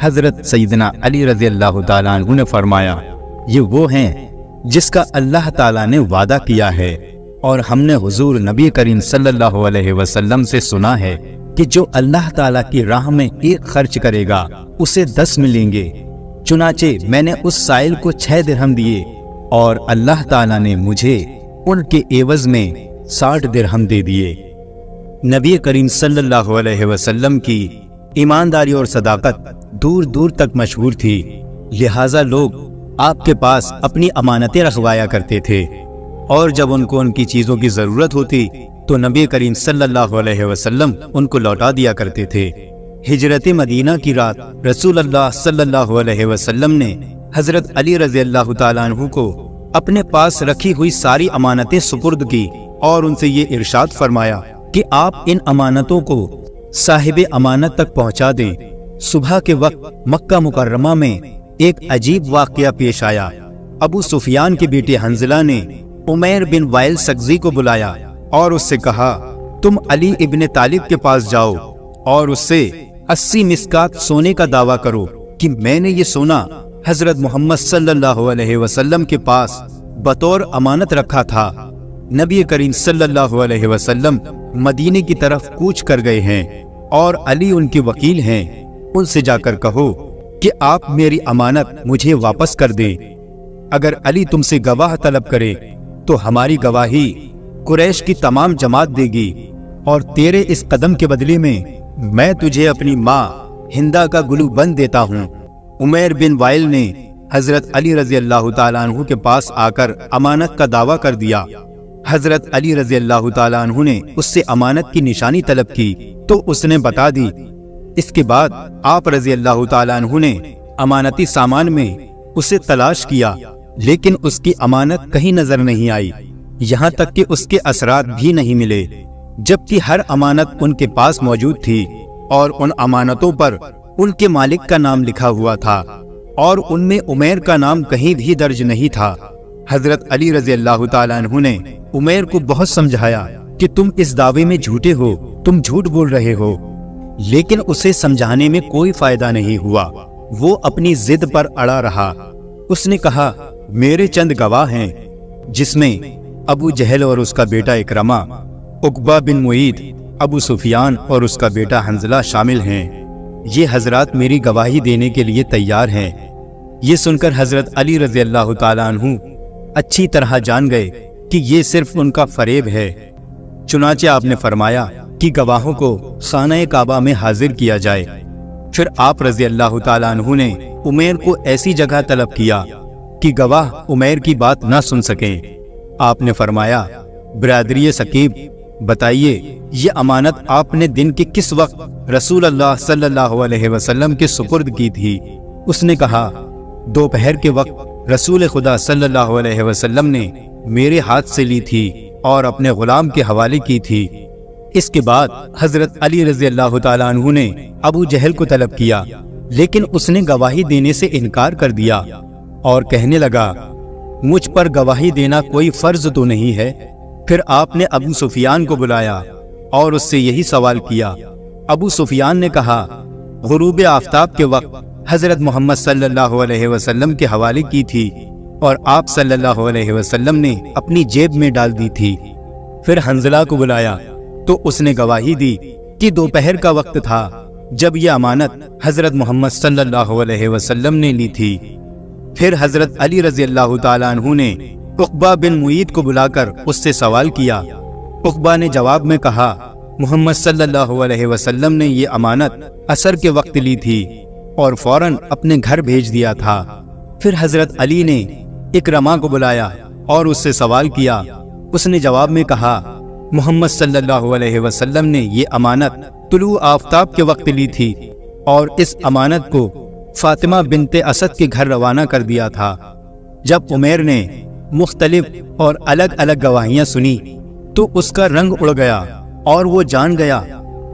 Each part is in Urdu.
حضرت سیدنا علی رضی اللہ تعالیٰ عنہ نے فرمایا، یہ وہ ہیں جس کا اللہ تعالیٰ نے وعدہ کیا ہے، اور ہم نے حضور نبی کریم صلی اللہ علیہ وسلم سے سنا ہے کہ جو اللہ تعالیٰ کی راہ میں 1 خرچ کرے گا اسے 10 ملیں گے۔ چنانچہ میں نے اس سائل کو 6 درہم دیے، اور اللہ تعالیٰ نے مجھے ان کے عوض میں 60 درہم دے دیے۔ نبی کریم صلی اللہ علیہ وسلم کی ایمانداری اور صداقت دور دور تک مشہور تھی، لہٰذا لوگ آپ کے پاس اپنی امانتیں رکھوایا کرتے تھے، اور جب ان کو ان کی چیزوں کی ضرورت ہوتی تو نبی کریم صلی اللہ علیہ وسلم ان کو لوٹا دیا کرتے تھے۔ ہجرت مدینہ کی رات رسول اللہ صلی اللہ علیہ وسلم نے حضرت علی رضی اللہ تعالیٰ عنہ کو اپنے پاس رکھی ہوئی ساری امانتیں سپرد کی، اور ان سے یہ ارشاد فرمایا کہ آپ ان امانتوں کو صاحب امانت تک پہنچا دیں۔ صبح کے وقت مکہ مکرمہ میں ایک عجیب واقعہ پیش آیا۔ ابو سفیان کے بیٹے حنظلہ نے عمیر بن وائل سقزی کو بلایا اور اس سے کہا، تم علی ابن طالب کے پاس جاؤ اور اس سے 80 مسکات سونے کا دعویٰ کرو کہ میں نے یہ سونا حضرت محمد صلی اللہ علیہ وسلم کے پاس بطور امانت رکھا تھا۔ نبی کریم صلی اللہ علیہ وسلم مدینے کی طرف کوچ کر گئے ہیں اور علی ان کے وکیل ہیں، ان سے جا کر کہو کہ آپ میری امانت مجھے واپس کر دیں۔ اگر علی تم سے گواہ طلب کرے تو ہماری گواہی قریش کی تمام جماعت دے گی، اور تیرے اس قدم کے بدلے میں تجھے اپنی ماں ہندا کا گلو بند دیتا ہوں۔ عمیر بن وائل نے حضرت علی رضی اللہ تعالیٰ عنہ کے پاس آ کر امانت کا دعویٰ کر دیا۔ حضرت علی رضی اللہ تعالیٰ عنہ نے اس سے امانت کی نشانی طلب کی تو اس نے بتا دی۔ اس کے بعد آپ رضی اللہ تعالیٰ عنہ نے امانتی سامان میں اسے تلاش کیا، لیکن اس کی امانت کہیں نظر نہیں آئی، یہاں تک کہ اس کے اثرات بھی نہیں ملے، جبکہ ہر امانت ان کے پاس موجود تھی، اور ان امانتوں پر ان کے مالک کا نام لکھا ہوا تھا، اور ان میں عمیر کا نام کہیں بھی درج نہیں تھا۔ حضرت علی رضی اللہ تعالیٰ عنہ نے عمیر کو بہت سمجھایا کہ تم اس دعوے میں جھوٹے ہو، تم جھوٹ بول رہے ہو، لیکن اسے سمجھانے میں کوئی فائدہ نہیں ہوا، وہ اپنی ضد پر اڑا رہا۔ اس نے کہا، میرے چند گواہ ہیں، جس میں ابو جہل اور اس کا بیٹا اکرمہ، عقبہ بن معیط، ابو سفیان اور اس کا بیٹا حنظلہ شامل ہیں۔ یہ حضرات میری گواہی دینے کے لیے تیار ہیں۔ یہ سن کر حضرت علی رضی اللہ تعالیٰ عنہ اچھی طرح جان گئے کہ یہ صرف ان کا فریب ہے۔ چنانچہ آپ نے فرمایا کہ گواہوں کو خانہ کعبہ میں حاضر کیا جائے۔ پھر آپ رضی اللہ تعالیٰ عنہ نے عمیر کو ایسی جگہ طلب کیا کہ گواہ عمیر کی بات نہ سن سکیں۔ آپ نے فرمایا، برادری ثقیف، بتائیے یہ امانت آپ نے دن کے کس وقت رسول اللہ صلی اللہ علیہ وسلم کے سپرد کی تھی؟ اس نے کہا، دوپہر کے وقت رسول خدا صلی اللہ علیہ وسلم نے میرے ہاتھ سے لی تھی اور اپنے غلام کے حوالے کی تھی۔ اس کے بعد حضرت علی رضی اللہ تعالیٰ عنہ نے ابو جہل کو طلب کیا، لیکن اس نے گواہی دینے سے انکار کر دیا اور کہنے لگا، مجھ پر گواہی دینا کوئی فرض تو نہیں ہے۔ پھر آپ نے ابو سفیان کو بلایا اور اس سے یہی سوال کیا۔ ابو سفیان نے کہا، غروب آفتاب کے وقت حضرت محمد صلی اللہ علیہ وسلم کے حوالے کی تھی اور آپ صلی اللہ علیہ وسلم نے اپنی جیب میں ڈال دی تھی۔ پھر حنظلہ کو بلایا تو اس نے گواہی دی کہ دوپہر کا وقت تھا جب یہ امانت حضرت محمد صلی اللہ علیہ وسلم نے لی تھی۔ پھر حضرت علی رضی اللہ تعالیٰ عنہ نے عقبہ بن معیط کو بلا کر اس سے سوال کیا۔ عقبہ نے جواب میں کہا، محمد صلی اللہ علیہ وسلم نے یہ امانت عصر کے وقت لی تھی اور فوراً اپنے گھر بھیج دیا تھا۔ پھر حضرت علی نے اکرمہ کو بلایا اور اس سے سوال کیا۔ اس نے جواب میں کہا، محمد صلی اللہ علیہ وسلم نے یہ امانت طلوع آفتاب کے وقت لی تھی اور اس امانت کو فاطمہ بنت اسد کے گھر روانہ کر دیا تھا۔ جب عمیر نے مختلف اور الگ الگ گواہیاں سنی تو اس کا رنگ اڑ گیا اور وہ جان گیا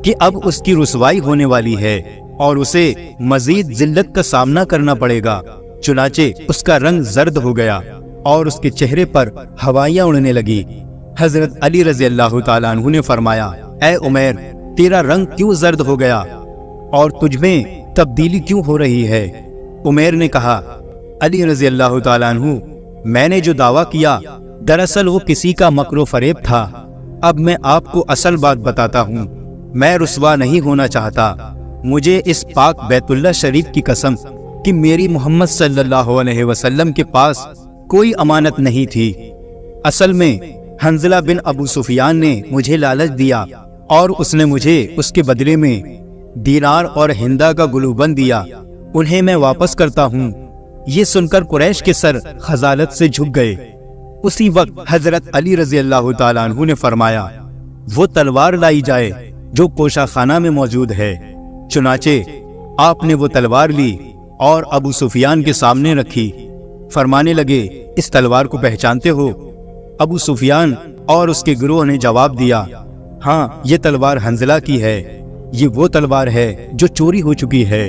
کہ اب اس کی رسوائی ہونے والی ہے اور اسے مزید ذلت کا سامنا کرنا پڑے گا۔ چنانچہ اس کا رنگ زرد ہو گیا اور اس کے چہرے پر ہوائیاں اڑنے لگی۔ حضرت علی رضی اللہ تعالیٰ عنہ نے فرمایا، اے عمیر، تیرا رنگ کیوں زرد ہو گیا اور تجھ میں تبدیلی کیوں ہو رہی ہے؟ عمیر نے کہا، علی رضی اللہ تعالیٰ عنہ، میں نے جو دعویٰ کیا دراصل وہ کسی کا مکر و فریب تھا۔ اب میں آپ کو اصل بات بتاتا ہوں، میں رسوا نہیں ہونا چاہتا۔ مجھے اس پاک بیت اللہ شریف کی قسم کہ میری محمد صلی اللہ علیہ وسلم کے پاس کوئی امانت نہیں تھی۔ اصل میں حنظلہ بن ابو سفیان نے مجھے لالچ دیا اور اس نے مجھے اس کے بدلے میں دینار اور ہندا کا گلوبند دیا، انہیں میں واپس کرتا ہوں۔ یہ سن کر قریش کے سر خجالت سے جھک گئے۔ اسی وقت حضرت علی رضی اللہ تعالیٰ عنہ نے فرمایا، وہ تلوار لائی جائے جو کوشہ خانہ میں موجود ہے۔ چنانچہ آپ نے وہ تلوار لی اور ابو سفیان کے سامنے رکھی۔ فرمانے لگے، اس تلوار کو پہچانتے ہو؟ ابو سفیان اور اس کے گروہ نے جواب دیا، ہاں، یہ تلوار حنظلہ کی ہے، یہ وہ تلوار ہے جو چوری ہو چکی ہے۔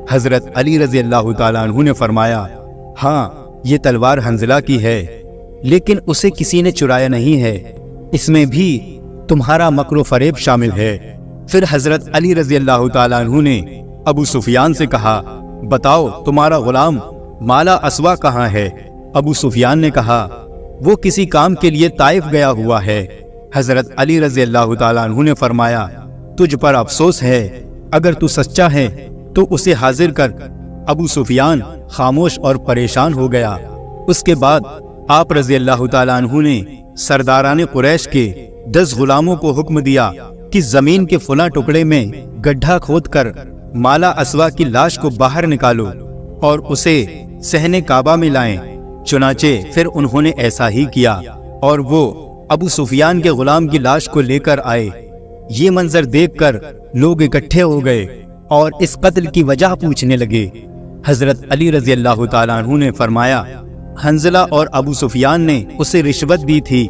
حضرت علی رضی اللہ تعالیٰ عنہ نے فرمایا، ہاں، یہ تلوار حنظلہ کی ہے، لیکن اسے کسی نے چرایا نہیں ہے، اس میں بھی تمہارا مکر و فریب شامل ہے۔ پھر حضرت علی رضی اللہ تعالیٰ عنہ نے ابو سفیان سے کہا، بتاؤ تمہارا غلام مالا اسوا کہاں ہے؟ ابو سفیان نے کہا، وہ کسی کام کے لیے طائف گیا ہوا ہے۔ حضرت علی رضی اللہ تعالیٰ عنہ نے فرمایا، تجھ پر افسوس ہے، اگر تو سچا ہے تو اسے حاضر کر۔ ابو سفیان خاموش اور پریشان ہو گیا۔ اس کے بعد آپ رضی اللہ تعالیٰ عنہ نے سرداران قریش کے 10 غلاموں کو حکم دیا کہ زمین کے فلاں ٹکڑے میں گڈھا کھود کر مالا اسوا کی لاش کو باہر نکالو اور اسے صحن کعبہ میں لائیں۔ چنانچہ پھر انہوں نے ایسا ہی کیا اور وہ ابو سفیان کے غلام کی لاش کو لے کر آئے۔ یہ منظر دیکھ کر لوگ اکٹھے ہو گئے اور اس قتل کی وجہ پوچھنے لگے۔ حضرت علی رضی اللہ تعالیٰ عنہ نے فرمایا، حنظلہ اور ابو سفیان نے اسے رشوت دی تھی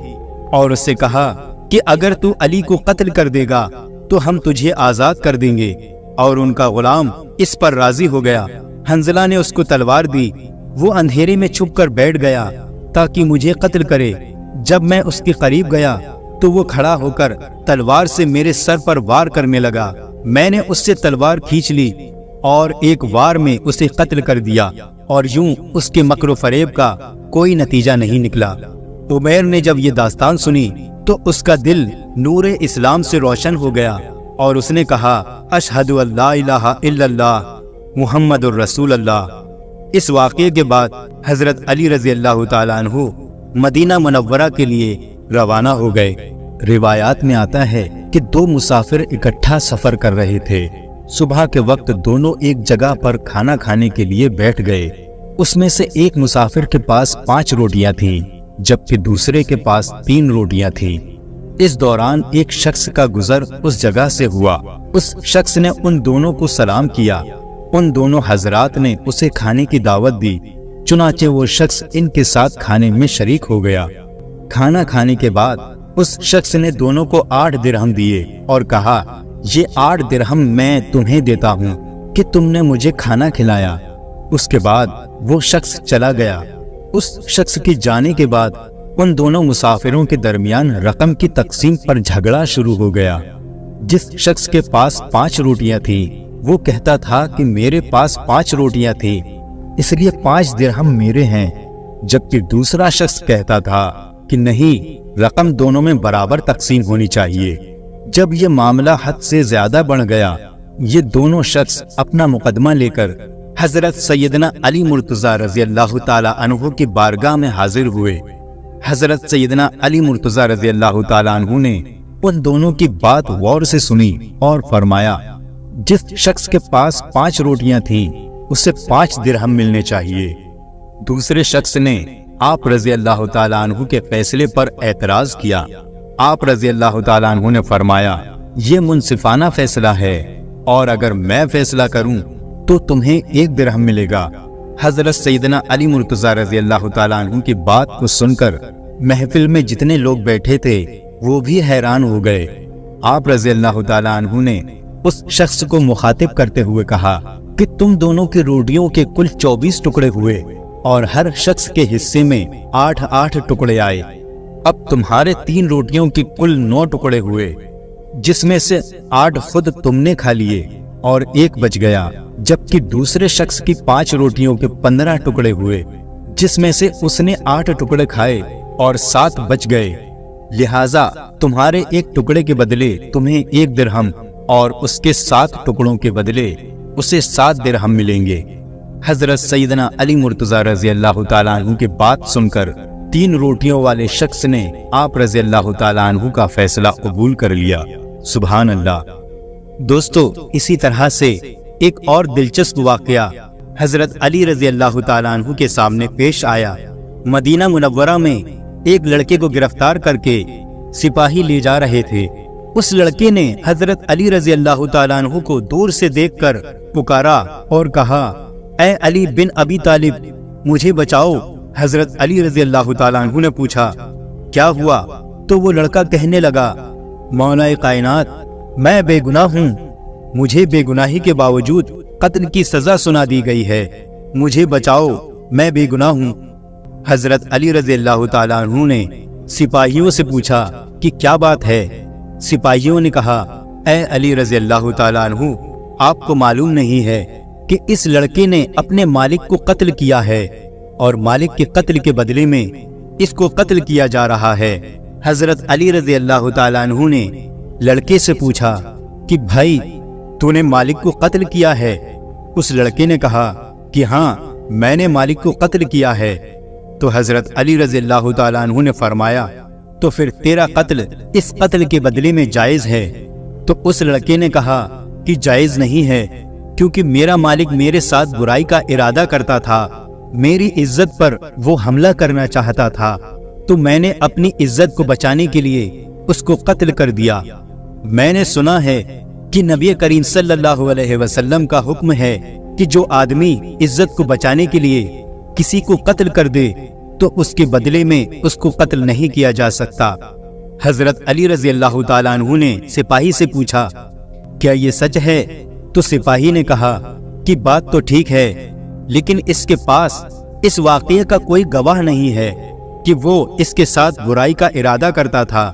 اور اس سے کہا کہ اگر تو علی کو قتل کر دے گا تو ہم تجھے آزاد کر دیں گے، اور ان کا غلام اس پر راضی ہو گیا۔ حنظلہ نے اس کو تلوار دی، وہ اندھیرے میں چھپ کر بیٹھ گیا تاکہ مجھے قتل کرے۔ جب میں اس کے قریب گیا تو وہ کھڑا ہو کر تلوار سے میرے سر پر وار کرنے لگا۔ میں نے اس سے تلوار کھینچ لی اور ایک وار میں اسے قتل کر دیا، اور یوں اس کے مکر و فریب کا کوئی نتیجہ نہیں نکلا۔ عمیر نے جب یہ داستان سنی تو اس کا دل نور اسلام سے روشن ہو گیا اور اس نے کہا، اشہد ان لا الہ الا اللہ محمد الرسول اللہ۔ اس واقعے کے بعد حضرت علی رضی اللہ تعالیٰ عنہ مدینہ منورہ کے لیے روانہ ہو گئے۔ روایات میں آتا ہے کہ 2 مسافر اکٹھا سفر کر رہے تھے۔ صبح کے وقت دونوں ایک جگہ پر کھانا کھانے کے لیے بیٹھ گئے۔ اس میں سے ایک مسافر کے پاس 5 روٹیاں تھیں جبکہ دوسرے کے پاس 3 روٹیاں تھیں۔ اس دوران ایک شخص کا گزر اس جگہ سے ہوا۔ اس شخص نے ان دونوں کو سلام کیا۔ ان دونوں حضرات نے اسے کھانے کی دعوت دی، چنانچہ وہ شخص ان کے ساتھ کھانے میں شریک ہو گیا۔ کھانا کھانے کے بعد اس شخص نے دونوں کو 8 درہم دیے اور کہا، یہ 8 درہم میں تمہیں دیتا ہوں کہ تم نے مجھے کھانا کھلایا۔ اس کے بعد وہ شخص چلا گیا۔ اس شخص کے جانے کے بعد ان دونوں مسافروں کے درمیان رقم کی تقسیم پر جھگڑا شروع ہو گیا۔ جس شخص کے پاس 5 روٹیاں تھیں وہ کہتا تھا کہ میرے پاس 5 روٹیاں تھیں اس لیے 5 درہم میرے ہیں، جبکہ دوسرا شخص کہتا تھا کہ نہیں، رقم دونوں میں برابر تقسیم ہونی چاہیے۔ جب یہ معاملہ حد سے زیادہ بڑھ گیا، یہ دونوں شخص اپنا مقدمہ لے کر حضرت سیدنا علی مرتضیٰ رضی اللہ تعالی عنہ کی بارگاہ میں حاضر ہوئے۔ حضرت سیدنا علی مرتضیٰ رضی اللہ تعالی عنہ نے ان دونوں کی بات غور سے سنی اور فرمایا، جس شخص کے پاس 5 روٹیاں تھیں اسے 5 درہم ملنے چاہیے۔ دوسرے شخص نے آپ رضی اللہ تعالیٰ عنہ کے فیصلے پر اعتراض کیا۔ آپ رضی اللہ تعالیٰ عنہ نے فرمایا، یہ منصفانہ فیصلہ ہے اور اگر میں فیصلہ کروں تو تمہیں 1 درہم ملے گا۔ حضرت سیدنا علی مرتضیٰ رضی اللہ تعالیٰ عنہ کی بات کو سن کر محفل میں جتنے لوگ بیٹھے تھے وہ بھی حیران ہو گئے۔ آپ رضی اللہ تعالیٰ عنہ نے اس شخص کو مخاطب کرتے ہوئے کہا کہ تم دونوں کی روٹیوں کے کل 24 ٹکڑے ہوئے اور ہر شخص کے حصے میں 8 ٹکڑے آئے۔ اب تمہارے 3 روٹیوں کے کل 9 ٹکڑے ہوئے، جس میں سے 8 خود تم نے کھا لیے اور ایک بچ گیا، جبکہ دوسرے شخص کی 5 روٹیوں کے 15 ٹکڑے ہوئے، جس میں سے اس نے 8 ٹکڑے کھائے اور 7 بچ گئے، لہٰذا تمہارے ایک ٹکڑے کے بدلے تمہیں 1 درہم اور اس کے 7 ٹکڑوں کے بدلے اسے 7 درہم ملیں گے۔ حضرت سیدنا علی مرتضیٰ رضی اللہ تعالیٰ عنہ کی بات سن کر 3 روٹیوں والے شخص نے آپ رضی اللہ تعالیٰ عنہ کا فیصلہ قبول کر لیا۔ سبحان اللہ۔ دوستو، اسی طرح سے ایک اور دلچسپ واقعہ حضرت علی رضی اللہ تعالیٰ عنہ کے سامنے پیش آیا۔ مدینہ منورہ میں ایک لڑکے کو گرفتار کر کے سپاہی لے جا رہے تھے۔ اس لڑکے نے حضرت علی رضی اللہ تعالیٰ عنہ کو دور سے دیکھ کر پکارا اور کہا، اے علی بن ابی طالب، مجھے بچاؤ۔ حضرت علی رضی اللہ تعالیٰ عنہ نے پوچھا، کیا ہوا؟ تو وہ لڑکا کہنے لگا، مولا کائنات، میں بے گناہ ہوں، مجھے بے گناہی کے باوجود قتل کی سزا سنا دی گئی ہے، مجھے بچاؤ، میں بے گناہ ہوں۔ حضرت علی رضی اللہ تعالیٰ عنہ نے سپاہیوں سے پوچھا کہ کیا بات ہے؟ سپاہیوں نے کہا، اے علی رضی اللہ تعالیٰ عنہ، آپ کو معلوم نہیں ہے کہ اس لڑکے نے اپنے مالک کو قتل کیا ہے اور مالک کے قتل کے بدلے میں اس کو قتل کیا جا رہا ہے۔ حضرت علی رضی اللہ تعالیٰ عنہ نے لڑکے سے پوچھا کہ بھائی، تو نے مالک کو قتل کیا ہے؟ اس لڑکے نے کہا کہ ہاں، میں نے مالک کو قتل کیا ہے۔ تو حضرت علی رضی اللہ تعالیٰ عنہ نے فرمایا، تو پھر تیرا قتل اس قتل کے بدلے میں جائز ہے؟ تو اس لڑکے نے کہا کہ جائز نہیں ہے، کیونکہ میرا مالک میرے ساتھ برائی کا ارادہ کرتا تھا، میری عزت پر وہ حملہ کرنا چاہتا تھا، تو میں نے اپنی عزت کو بچانے کے لیے اس کو قتل کر دیا۔ میں نے سنا ہے کہ نبی کریم صلی اللہ علیہ وسلم کا حکم ہے کہ جو آدمی عزت کو بچانے کے لیے کسی کو قتل کر دے تو اس کے بدلے میں اس کو قتل نہیں کیا جا سکتا۔ حضرت علی رضی اللہ تعالیٰ عنہ نے سپاہی سے پوچھا، کیا یہ سچ ہے؟ تو سپاہی نے کہا کہ بات تو ٹھیک ہے، لیکن اس کے پاس اس واقعے کا کوئی گواہ نہیں ہے کہ وہ اس کے ساتھ برائی کا ارادہ کرتا تھا،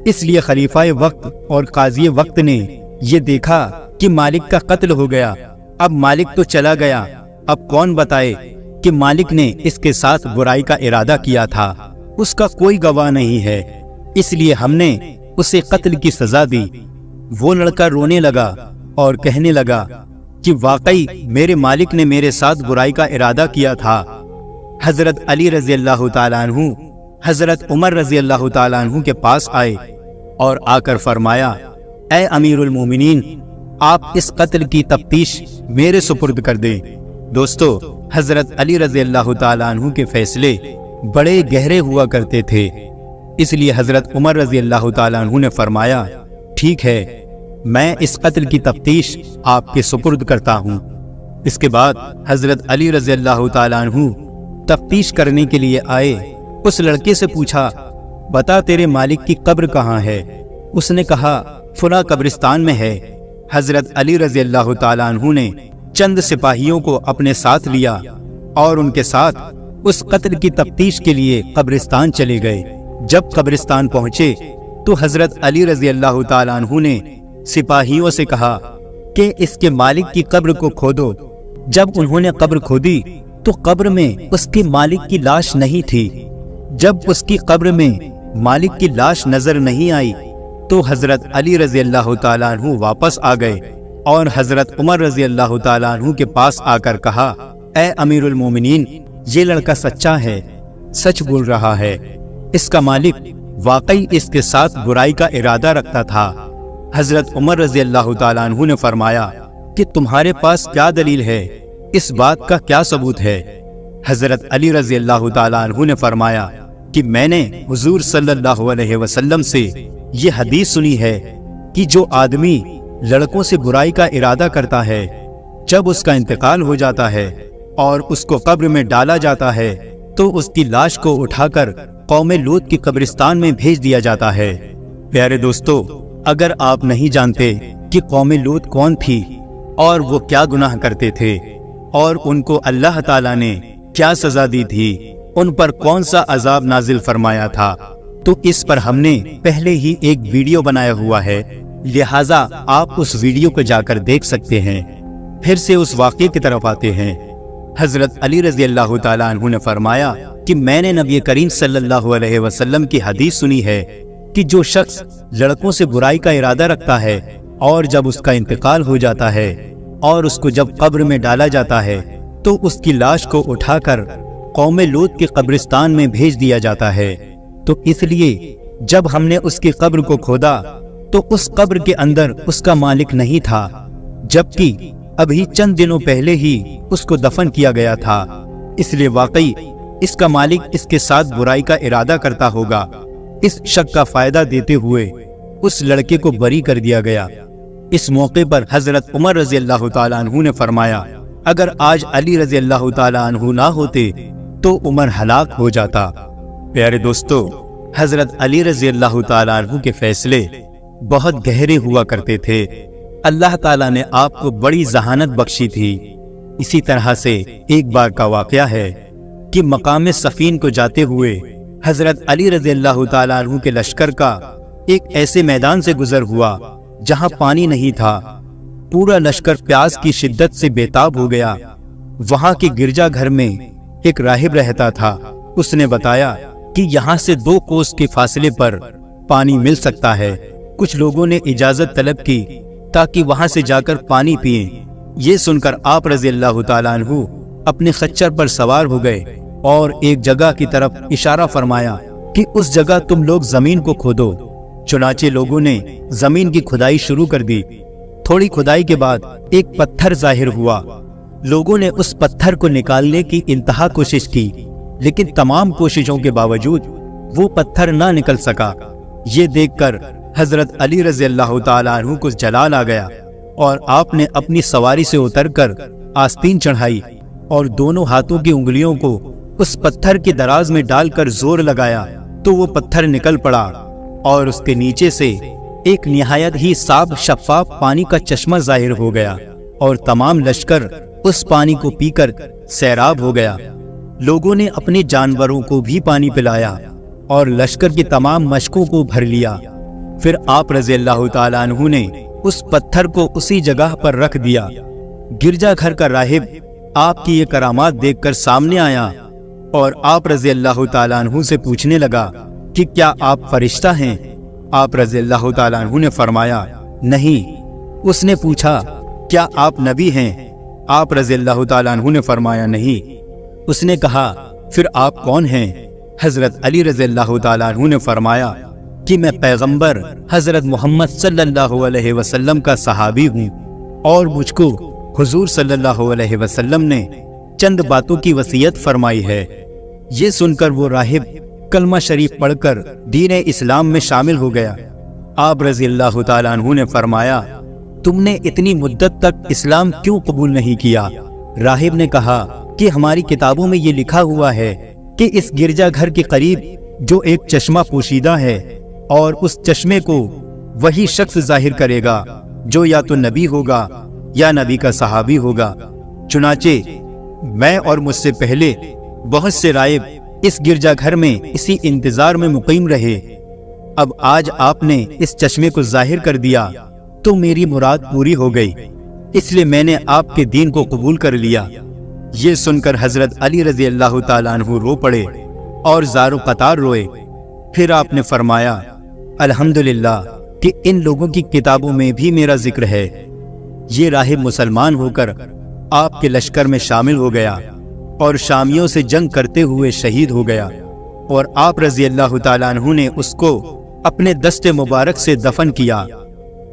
اس لیے خلیفہ وقت اور قاضی وقت نے یہ دیکھا کہ مالک کا قتل ہو گیا، اب مالک تو چلا گیا، اب کون بتائے کہ مالک نے اس کے ساتھ برائی کا ارادہ کیا تھا؟ اس کا کوئی گواہ نہیں ہے، اس لیے ہم نے اسے قتل کی سزا دی۔ وہ لڑکا رونے لگا اور کہنے لگا کہ واقعی میرے مالک نے میرے ساتھ برائی کا ارادہ کیا تھا۔ حضرت علی رضی اللہ تعالیٰ عنہ حضرت عمر رضی اللہ تعالیٰ عنہ کے پاس آئے اور آ کر فرمایا، اے امیر المومنین، آپ اس قتل کی تفتیش میرے سپرد کر دیں۔ دوستو، حضرت علی رضی اللہ تعالیٰ عنہ کے فیصلے بڑے گہرے ہوا کرتے تھے، اس لیے حضرت عمر رضی اللہ تعالیٰ عنہ نے فرمایا، ٹھیک ہے، میں اس قتل کی تفتیش آپ کے سپرد کرتا ہوں۔ اس کے بعد حضرت علی رضی اللہ تعالیٰ عنہ تفتیش کرنے کے لیے آئے۔ اس لڑکے سے پوچھا، بتا تیرے مالک کی قبر کہاں ہے؟ اس نے کہا، فلاں قبرستان میں ہے۔ حضرت علی رضی اللہ تعالیٰ عنہ نے چند سپاہیوں کو اپنے ساتھ لیا اور ان کے ساتھ اس قتل کی تفتیش کے لیے قبرستان چلے گئے۔ جب قبرستان پہنچے تو حضرت علی رضی اللہ تعالیٰ عنہ نے سپاہیوں سے کہا کہ اس کے مالک کی قبر کو کھودو۔ جب انہوں نے قبر کھودی تو قبر میں اس کے مالک کی لاش نہیں تھی۔ جب اس کی قبر میں مالک کی لاش نظر نہیں آئی تو حضرت علی رضی اللہ تعالیٰ عنہ واپس آ گئے اور حضرت عمر رضی اللہ تعالیٰ عنہ کے پاس آ کر کہا، اے امیر المومنین، یہ لڑکا سچا ہے، سچ بول رہا ہے، اس کا مالک واقعی اس کے ساتھ برائی کا ارادہ رکھتا تھا۔ حضرت عمر رضی اللہ تعالیٰ عنہ نے فرمایا کہ تمہارے پاس کیا دلیل ہے، اس بات کا کیا ثبوت ہے؟ حضرت علی رضی اللہ تعالیٰ عنہ نے فرمایا کہ میں نے حضور صلی اللہ علیہ وسلم سے یہ حدیث سنی ہے کہ جو آدمی لڑکوں سے برائی کا ارادہ کرتا ہے، جب اس کا انتقال ہو جاتا ہے اور اس کو قبر میں ڈالا جاتا ہے تو اس کی لاش کو اٹھا کر قوم لوط کی قبرستان میں بھیج دیا جاتا ہے۔ پیارے دوستو، اگر آپ نہیں جانتے کہ قوم لوط کون تھی اور وہ کیا گناہ کرتے تھے اور ان کو اللہ تعالیٰ نے کیا سزا دی تھی، ان پر کون سا عذاب نازل فرمایا تھا، تو اس پر ہم نے پہلے ہی ایک ویڈیو بنایا ہوا ہے، لہٰذا آپ اس ویڈیو کو جا کر دیکھ سکتے ہیں۔ پھر سے اس واقعے کی طرف آتے ہیں۔ حضرت علی رضی اللہ تعالیٰ عنہ نے فرمایا کہ میں نے نبی کریم صلی اللہ علیہ وسلم کی حدیث سنی ہے کہ جو شخص لڑکوں سے برائی کا ارادہ رکھتا ہے اور جب اس کا انتقال ہو جاتا ہے اور اس کو جب قبر میں ڈالا جاتا ہے تو اس کی لاش کو اٹھا کر قوم لوط کے قبرستان میں بھیج دیا جاتا ہے۔ تو اس لیے جب ہم نے اس کی قبر کو کھودا تو اس قبر کے اندر اس کا مالک نہیں تھا، جبکہ ابھی چند دنوں پہلے ہی اس کو دفن کیا گیا تھا، اس لیے واقعی اس کا مالک اس کے ساتھ برائی کا ارادہ کرتا ہوگا۔ اس شک کا فائدہ دیتے ہوئے اس لڑکے کو بری کر دیا گیا۔ اس موقع پر حضرت عمر رضی اللہ تعالیٰ عنہ نے فرمایا اگر آج علی رضی اللہ تعالیٰ عنہ نہ ہوتے تو عمر ہلاک ہو جاتا۔ پیارے دوستو، حضرت علی رضی اللہ تعالیٰ عنہ کے فیصلے بہت گہرے ہوا کرتے تھے۔ اللہ تعالیٰ نے آپ کو بڑی ذہانت بخشی تھی۔ اسی طرح سے ایک بار کا واقعہ ہے کہ مقام صفین کو جاتے ہوئے حضرت علی رضی اللہ تعالیٰ عنہ کے لشکر کا ایک ایسے میدان سے گزر ہوا جہاں پانی نہیں تھا۔ پورا لشکر پیاس کی شدت سے بےتاب ہو گیا۔ وہاں کے گرجا گھر میں ایک راہب رہتا تھا۔ اس نے بتایا کہ یہاں سے 2 کوس کے فاصلے پر پانی مل سکتا ہے۔ کچھ لوگوں نے اجازت طلب کی تاکہ وہاں سے جا کر پانی پئیں۔ یہ سن کر آپ رضی اللہ تعالیٰ عنہ اپنے خچر پر سوار ہو گئے اور ایک جگہ کی طرف اشارہ فرمایا کہ اس جگہ تم لوگ زمین کو کھودو۔ چنانچہ لوگوں نے زمین کی کھدائی شروع کر دی۔ تھوڑی کھدائی کے بعد ایک پتھر ظاہر ہوا۔ لوگوں نے اس پتھر کو نکالنے کی انتہا کوشش کی، لیکن تمام کوششوں کے باوجود وہ پتھر نہ نکل سکا۔ یہ دیکھ کر حضرت علی رضی اللہ تعالیٰ عنہ کو جلال آ گیا اور آپ نے اپنی سواری سے اتر کر آستین چڑھائی اور دونوں ہاتھوں کی انگلیوں کو اس پتھر کے دراز میں ڈال کر زور لگایا تو وہ پتھر نکل پڑا اور اس کے نیچے سے ایک نہایت ہی صاف شفاف پانی کا چشمہ ظاہر ہو گیا اور تمام لشکر اس پانی کو پی کر سیراب ہو گیا۔ لوگوں نے اپنے جانوروں کو بھی پانی پلایا اور لشکر کی تمام مشکوں کو بھر لیا۔ پھر آپ رضی اللہ تعالیٰ عنہ نے اس پتھر کو اسی جگہ پر رکھ دیا۔ گرجا گھر کا راہب آپ کی یہ کرامات دیکھ کر سامنے آیا اور آپ رضی اللہ تعالیٰ عنہ سے پوچھنے لگا کہ کیا آپ فرشتہ ہیں؟ آپ رضی اللہ تعالیٰ عنہ نے فرمایا نہیں۔ اس نے پوچھا کیا آپ نبی ہیں؟ آپ رضی اللہ تعالیٰ عنہ نے فرمایا نہیں۔ اس نے کہا پھر آپ کون ہیں؟ حضرت علی رضی اللہ تعالیٰ عنہ نے فرمایا کہ میں پیغمبر حضرت محمد صلی اللہ علیہ وسلم کا صحابی ہوں اور مجھ کو حضور صلی اللہ علیہ وسلم نے چند باتوں کی وصیت فرمائی ہے۔ یہ سن کر وہ راہب کلمہ شریف پڑھ کر دین اسلام میں شامل ہو گیا۔ آپ رضی اللہ تعالیٰ عنہ نے فرمایا تم نے اتنی مدت تک اسلام کیوں قبول نہیں کیا؟ راہب نے کہا کہ ہماری کتابوں میں یہ لکھا ہوا ہے کہ اس گرجا گھر کے قریب جو ایک چشمہ پوشیدہ ہے اور اس چشمے کو وہی شخص ظاہر کرے گا جو یا تو نبی ہوگا یا نبی کا صحابی ہوگا۔ چنانچہ میں اور مجھ سے پہلے بہت سے راہب اس گرجا گھر میں اسی انتظار میں مقیم رہے۔ اب آج آپ نے اس چشمے کو ظاہر کر دیا تو میری مراد پوری ہو گئی، اس لیے میں نے آپ کے دین کو قبول کر لیا۔ یہ سن کر حضرت علی رضی اللہ تعالیٰ عنہ رو پڑے اور زار و قطار روئے۔ پھر آپ نے فرمایا الحمدللہ کہ ان لوگوں کی کتابوں میں بھی میرا ذکر ہے۔ یہ راہب مسلمان ہو کر آپ کے لشکر میں شامل ہو گیا اور شامیوں سے جنگ کرتے ہوئے شہید ہو گیا، اور آپ رضی اللہ تعالیٰ عنہ نے اس کو اپنے دست مبارک سے دفن کیا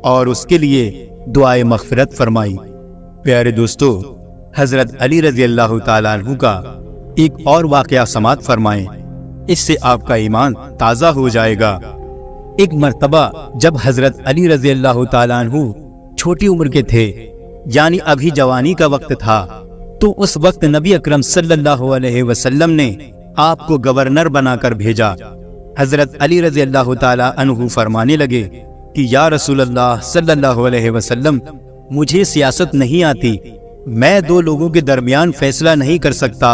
اور اس کے لیے دعائے مغفرت فرمائی۔ پیارے دوستو، حضرت علی رضی اللہ تعالیٰ عنہ کا ایک اور واقعہ سماعت فرمائیں، اس سے آپ کا ایمان تازہ ہو جائے گا۔ ایک مرتبہ جب حضرت علی رضی اللہ تعالیٰ عنہ چھوٹی عمر کے تھے، یعنی ابھی جوانی کا وقت تھا، تو اس وقت نبی اکرم صلی اللہ علیہ وسلم نے آپ کو گورنر بنا کر بھیجا۔ حضرت علی رضی اللہ تعالیٰ عنہ فرمانے لگے کہ یا رسول اللہ صلی اللہ علیہ وسلم، مجھے سیاست نہیں آتی، میں 2 لوگوں کے درمیان فیصلہ نہیں کر سکتا،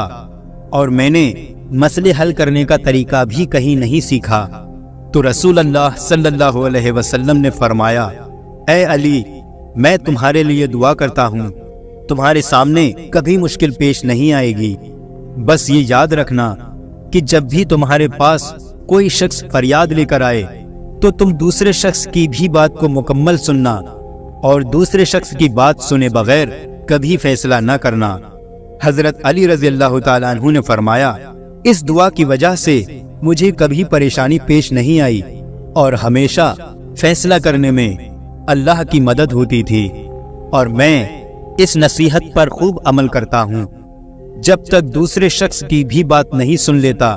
اور میں نے مسئلے حل کرنے کا طریقہ بھی کہیں نہیں سیکھا۔ تو رسول اللہ صلی اللہ علیہ وسلم نے فرمایا اے علی، میں تمہارے لیے دعا کرتا ہوں، تمہارے سامنے کبھی مشکل پیش نہیں آئے گی۔ بس یہ یاد رکھنا کہ جب بھی تمہارے پاس کوئی شخص فریاد لے کر آئے تو تم دوسرے شخص کی بھی بات کو مکمل سننا اور دوسرے شخص کی بات سنے بغیر کبھی فیصلہ نہ کرنا۔ حضرت علی رضی اللہ تعالیٰ عنہ نے فرمایا، اس دعا کی وجہ سے مجھے کبھی پریشانی پیش نہیں آئی اور ہمیشہ فیصلہ کرنے میں اللہ کی مدد ہوتی تھی، اور میں اس نصیحت پر خوب عمل کرتا ہوں۔ جب تک دوسرے شخص کی بھی بات نہیں سن لیتا،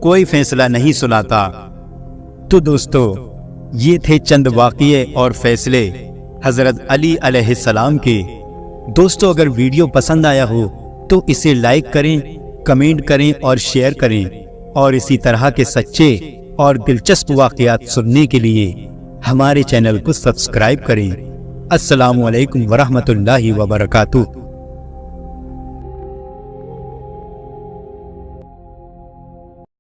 کوئی فیصلہ نہیں سناتا۔ تو دوستو، یہ تھے چند واقعے اور فیصلے حضرت علی علیہ السلام کے۔ دوستو، اگر ویڈیو پسند آیا ہو تو اسے لائک کریں، کمنٹ کریں اور شیئر کریں، اور اسی طرح کے سچے اور دلچسپ واقعات سننے کے لیے ہمارے چینل کو سبسکرائب کریں۔ السلام علیکم ورحمۃ اللہ وبرکاتہ۔